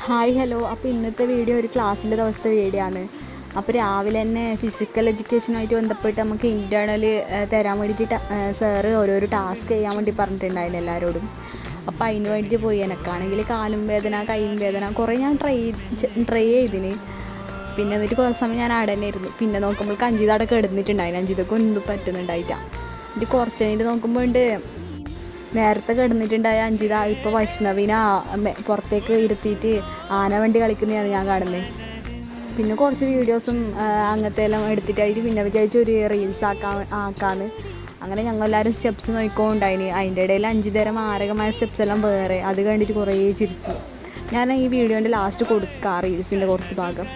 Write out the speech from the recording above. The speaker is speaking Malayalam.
Hi hello. അപ്പോൾ ഇന്നത്തെ വീഡിയോ ഒരു ക്ലാസ്സിലെ ദിവസത്തെ വീഡിയോ ആണ്. അപ്പോൾ രാവിലെ തന്നെ ഫിസിക്കൽ എഡ്യൂക്കേഷനുമായിട്ട് ബന്ധപ്പെട്ട് നമുക്ക് ഇൻറ്റേർണൽ തരാൻ വേണ്ടിയിട്ട് സാറ് ഓരോരോ ടാസ്ക് ചെയ്യാൻ വേണ്ടി പറഞ്ഞിട്ടുണ്ടായിരുന്നു എല്ലാവരോടും. അപ്പോൾ അതിന് വേണ്ടിയിട്ട് പോയി. എനിക്കാണെങ്കിൽ കാലും വേദന കൈയും വേദന കുറേ ഞാൻ ട്രൈ ചെയ്തിന്. പിന്നെ എന്നിട്ട് കുറച്ച് സമയം ഞാൻ അവിടെ തന്നെ ഇരുന്നു. പിന്നെ നോക്കുമ്പോൾ അഞ്ചിതവിടെ കിടന്നിട്ടുണ്ടായിരുന്നു. അഞ്ചിതൊക്കെ ഒന്നും പറ്റുന്നുണ്ടായിട്ടാണ്. എന്നിട്ട് കുറച്ച് കഴിഞ്ഞിട്ട് നോക്കുമ്പോൾ ഉണ്ട് നേരത്തെ കിടന്നിട്ടുണ്ടായ അഞ്ചിത ഇപ്പോൾ വൈഷ്ണവിനെ പുറത്തേക്ക് ഇരുത്തിയിട്ട് ആന വണ്ടി കളിക്കുന്നതാണ് ഞാൻ കാണുന്നത്. പിന്നെ കുറച്ച് വീഡിയോസും അങ്ങനത്തെ എല്ലാം എടുത്തിട്ടായിട്ട് പിന്നെ വിചാരിച്ച് ഒരു റീൽസ് ആക്കാന്ന്. അങ്ങനെ ഞങ്ങളെല്ലാവരും സ്റ്റെപ്സ് നോക്കിക്കൊണ്ടായിന്. അതിൻ്റെ ഇടയിൽ 5 തരം മാരകമായ സ്റ്റെപ്സ് എല്ലാം വേറെ. അത് കണ്ടിട്ട് കുറേ ചിരിച്ചു. ഞാൻ ഈ വീഡിയോൻ്റെ ലാസ്റ്റ് കൊടുക്കാം റീൽസിൻ്റെ കുറച്ച് ഭാഗം.